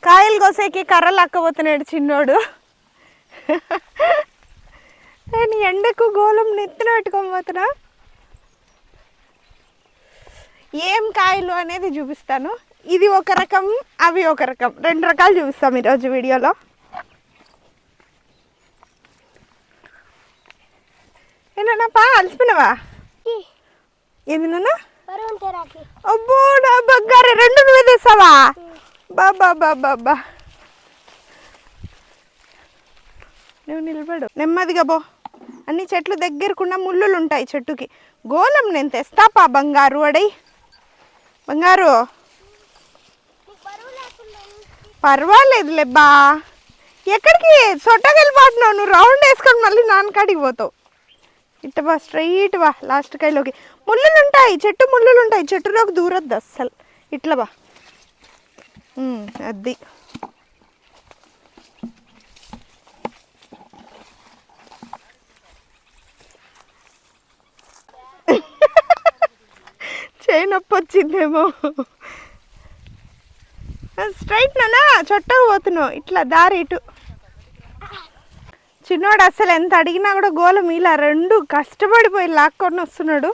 కాయలు కోసేకి కర్ర లాక్కపోతున్నాడు చిన్నోడు. నేను ఎండకు గోళం నెత్తిన పెట్టుకొని పోతున్నా. ఏం కాయలు అనేది చూపిస్తాను. ఇది ఒక రకం, అవి ఒక రకం, 2 రకాలు చూపిస్తాం ఈరోజు వీడియోలో. ఏనాపా అలసిపోయినావా? ఏది నాన్న? అబ్బో నా బంగారు, 2 నువ్వే తెస్తావా? బాబా బాబా బా, నువ్వు నిలబడు, నెమ్మదిగా బో. అన్ని చెట్లు దగ్గరకున్న ముళ్ళులు ఉంటాయి చెట్టుకి. గోళం నేను తెస్తాపా బంగారు. అడై బంగారు, పర్వాలేదులే బా. ఎక్కడికి సొట్టకి వెళ్ళిపోతున్నావు నువ్వు? రౌండ్ వేసుకొని మళ్ళీ నాన్నకాడికి పోతావు. ఇట్ట బా, స్ట్రైట్ బా, లాస్ట్ కాయలోకి. ముళ్ళులు ఉంటాయి, చెట్టు ముళ్ళులు ఉంటాయి, చెట్టులోకి దూరద్దు అస్సలు. ఇట్లా బా, అది. చేయి నొప్పి వచ్చిందేమో. స్ట్రైట్ నానా, చొట్టకు పోతున్నావు. ఇట్లా దారి ఇటు. చిన్నోడు అస్సలు ఎంత అడిగినా కూడా గోళం ఇలా 2 కష్టపడిపోయి లాక్కొని వస్తున్నాడు.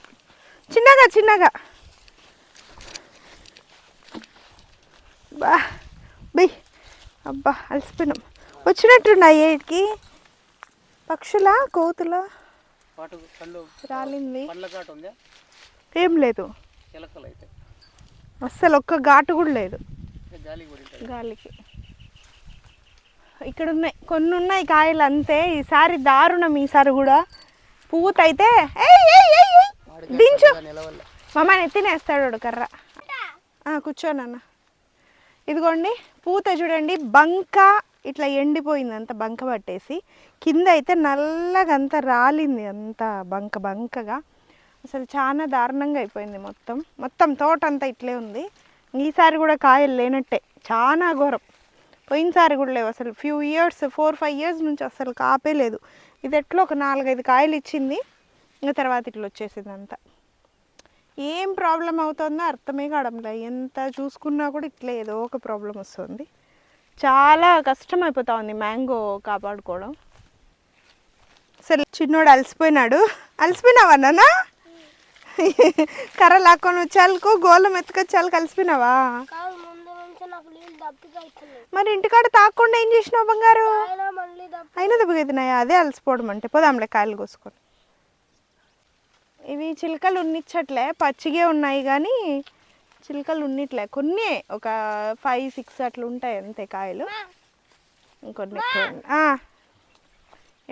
చిన్నగా చిన్నగా బా బై. అబ్బా అలసిపోయినాం. వచ్చినట్టున్నాయి ఏటికి పక్షుల కోతుల రాలింది. ఏం లేదు అస్సలు, ఒక్క ఘాటు కూడా లేదు గాలికి. ఇక్కడ ఉన్నాయి కొన్ని ఉన్నాయి కాయలు అంతే. ఈసారి దారుణం. ఈసారి కూడా పూత అయితే దించు మమ్మ ఎత్తినేస్తాడు కర్ర. కూర్చోనన్న. ఇదిగోండి పూత చూడండి, బంక ఇట్లా ఎండిపోయింది, అంత బంక పట్టేసి. కింద అయితే నల్లగా అంతా రాలింది, అంతా బంక బంకగా. అసలు చాలా దారుణంగా అయిపోయింది. మొత్తం తోట అంతా ఇట్లే ఉంది. ఈసారి కూడా కాయలు లేనట్టే, చాలా ఘోరం. పోయినసారి కూడా లేవు అసలు. 4-5 years నుంచి అసలు కాపే లేదు. ఇది ఎట్లా ఒక 4-5 కాయలు ఇచ్చింది, ఇంకా తర్వాత ఇట్లా వచ్చేసింది అంతా. ఏం ప్రాబ్లం అవుతుందో అర్థమే కావడంలే. ఎంత చూసుకున్నా కూడా ఇట్లా ఏదో ఒక ప్రాబ్లం వస్తుంది. చాలా కష్టం అయిపోతా ఉంది మ్యాంగో కాపాడుకోవడం. సరే చిన్నోడు అలసిపోయినాడు. అలసిపోయినావా నాన్న? కర్ర లాక్కొని వచ్చాలకు గోళం ఎత్తుకొచ్చాలు కలిసిపోయినావా? మరి ఇంటికాడ తాకుండా ఏం చేసినావు బంగారు? అయినా దెబ్బగైతున్నాయా? అదే అలసిపోవడం అంటే. పోదాంలే కాయలు కోసుకొని. ఇవి చిలుకలు ఉన్నిచ్చట్లే, పచ్చిగే ఉన్నాయి కానీ చిలుకలు ఉన్నిట్లే. కొన్ని ఒక 5-6 అట్లా ఉంటాయి అంతే కాయలు. ఇంకొన్ని ఎక్కువ.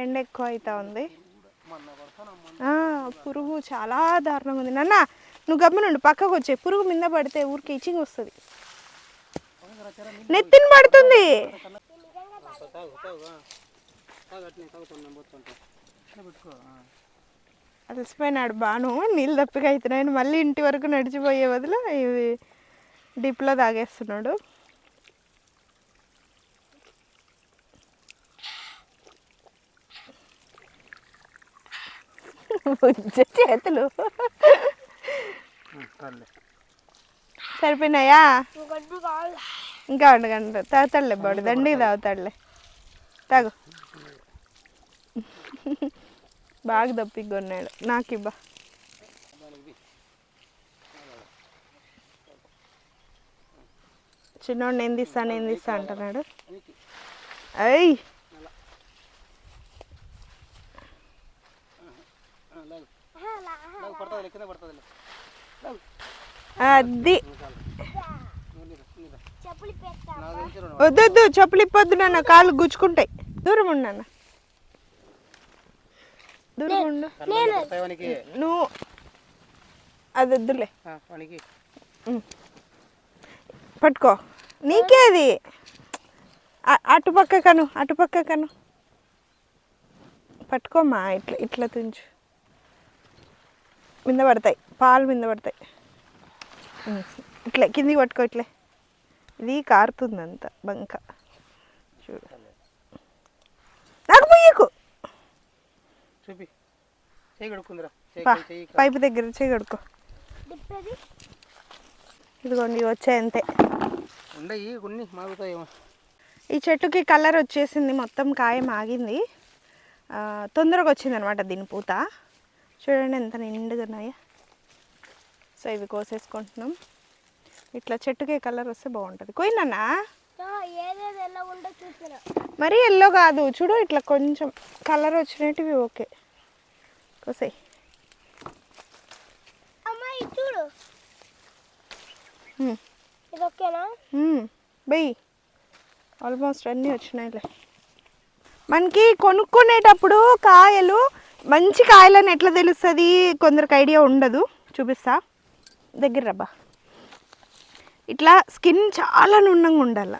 ఎండ ఎక్కువ అవుతా ఉంది. పురుగు చాలా దారుణంగా ఉంది. నాన్న నువ్వు గమ్మునుండు, పక్కకు వచ్చే. పురుగు మీద పడితే ఊరికి ఇచ్చింగ్ వస్తుంది, నెత్తిన పడుతుంది. అలసిపోయినాడు బాను. నీళ్ళు దప్పిక అవుతున్నాయని మళ్ళీ ఇంటి వరకు నడిచిపోయే బదులు ఇవి డిప్లో తాగేస్తున్నాడు. చేతులు సరిపోయినాయా? ఇంకా ఉండగంట తాగుతాడులే, బాడు దండి తాగుతాడులే. తాగు. బాగా దప్పిగా ఉన్నాడు. నాకు ఇవ్వ. చిన్నోడు నేను తీస్తా అంటున్నాడు. అయ్యి అది వద్దు, చెప్పులు ఇప్పొద్దు నాన్న, కాళ్ళు గుచ్చుకుంటాయి. దూరం ఉండు నాన్న, దూరం ఉండు. నువ్వు అది వద్దులే, పట్టుకో. నీకేది అటుపక్క కను పట్టుకోమ్మా. ఇట్లా తుంచు. మీద పడతాయి పాలు, మీద పడతాయి. ఇట్లా కిందికి పట్టుకో. ఇట్లే ఇది కారుతుంది అంత బంక. చూడు, నాకు పోయకు. పైపు దగ్గర చేయగడుకో. ఇదిగోండి వచ్చాయి అంతే. ఉండయి కొన్ని మాగుతాయేమో. ఈ చెట్టుకి కలర్ వచ్చేసింది, మొత్తం కాయ మాగింది, తొందరగా వచ్చింది అనమాట దీని పూత. చూడండి ఎంత నిండుగా ఉన్నాయో. సో ఇవి కోసేసుకుంటున్నాం. ఇట్లా చెట్టుకి కలర్ వస్తే బాగుంటుంది. కొయ్యనన్నా మరీ ఎల్లో కాదు, చూడు ఇట్లా కొంచెం కలర్ వచ్చినట్టువి ఓకే. కోసాయి చూడు, ఇది ఓకేనా? బెయ్యి ఆల్మోస్ట్ అన్నీ వచ్చినాయిలే. మనకి కొనుక్కునేటప్పుడు కాయలు మంచి కాయలని ఎట్లా తెలుస్తుంది, కొందరికి ఐడియా ఉండదు. చూపిస్తా, దగ్గర రబ్బా. ఇట్లా స్కిన్ చాలా నున్నంగా ఉండాల,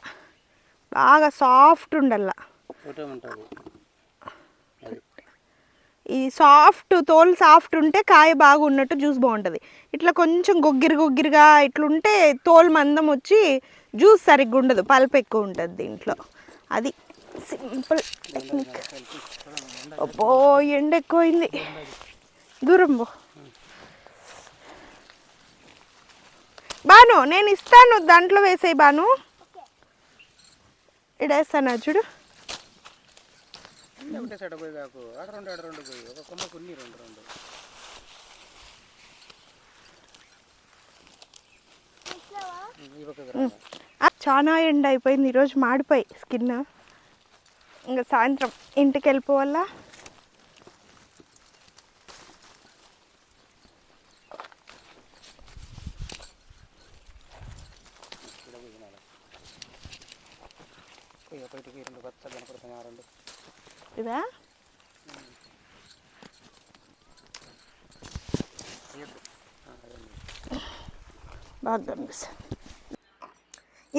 బాగా సాఫ్ట్ ఉండాల. ఈ సాఫ్ట్ తోలు సాఫ్ట్ ఉంటే కాయ బాగా ఉన్నట్టు జ్యూస్ బాగుంటుంది. ఇట్లా కొంచెం గొగ్గిరిగా ఇట్లుంటే తోలు మందం వచ్చి జ్యూస్ సరిగ్గా ఉండదు, పల్పు ఎక్కువ ఉంటుంది దీంట్లో. అది సింపుల్ టెక్నిక్. అబ్బో ఎండ ఎక్కువైంది, దూరం పో. బాను నేను ఇస్తాను, దాంట్లో వేసేయి బాను. ఇడేస్తాను చూడు. చాలా ఎండ అయిపోయింది ఈరోజు, మాడిపోయి స్కిన్. ఇంకా సాయంత్రం ఇంటికి వెళ్ళిపోవాలా. ఇదా బాగా కనిపిస్తుంది.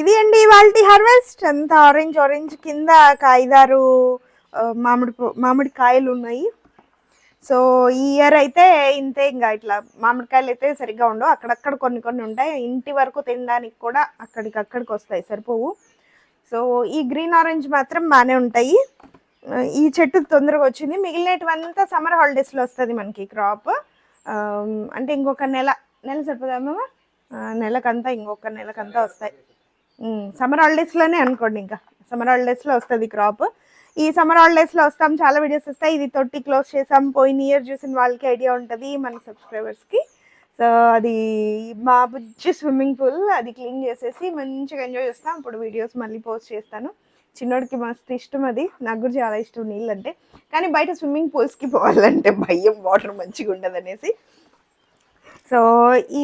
ఇది అండి ఇవాళ హార్వెస్ట్. అంతా ఆరెంజ్ కింద ఒక 5-6 మామిడి కాయలు ఉన్నాయి. సో ఈ ఇయర్ అయితే ఇంతే. ఇంకా ఇట్లా మామిడికాయలు అయితే సరిగ్గా ఉండవు, అక్కడక్కడ కొన్ని ఉంటాయి. ఇంటి వరకు తినడానికి కూడా అక్కడికి వస్తాయి, సరిపోవు. సో ఈ గ్రీన్ ఆరెంజ్ మాత్రం బాగానే ఉంటాయి. ఈ చెట్టు తొందరగా వచ్చింది, మిగిలినటువంతా సమ్మర్ హాలిడేస్లో వస్తుంది మనకి క్రాప్. అంటే ఇంకొక నెల సరిపోదామా, ఇంకొక నెలకంతా వస్తాయి. సమ్మర్ హాలిడేస్లోనే అనుకోండి, ఇంకా సమ్మర్ హాలిడేస్లో వస్తుంది క్రాప్. ఈ సమ్మర్ హాలిడేస్లో వస్తాం, చాలా వీడియోస్ వస్తాయి. ఇది తొట్టి క్లోజ్ చేసాం, పోయిన ఇయర్ చూసిన వాళ్ళకి ఐడియా ఉంటుంది మన సబ్స్క్రైబర్స్కి. సో అది మా బుజ్జి స్విమ్మింగ్ పూల్, అది క్లీన్ చేసేసి మంచిగా ఎంజాయ్ చేస్తాం. ఇప్పుడు వీడియోస్ మళ్ళీ పోస్ట్ చేస్తాను. చిన్నోడికి మస్తు ఇష్టం, అది నాకు కూడా చాలా ఇష్టం నీళ్ళు అంటే. కానీ బయట స్విమ్మింగ్ పూల్స్కి పోవాలంటే భయం, వాటర్ మంచిగా ఉండదు అనేసి. సో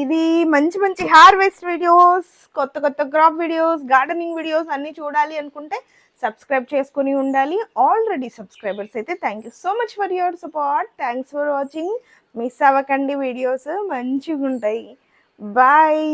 ఇది మంచి హార్వెస్ట్ వీడియోస్, కొత్త క్రాప్ వీడియోస్, గార్డెనింగ్ వీడియోస్ అన్నీ చూడాలి అనుకుంటే సబ్స్క్రైబ్ చేసుకుని ఉండాలి. ఆల్రెడీ సబ్స్క్రైబర్స్ అయితే thank you so much for your support. Thanks for watching. Miss అవ్వకండి, వీడియోస్ మంచిగా ఉంటాయి. బాయ్.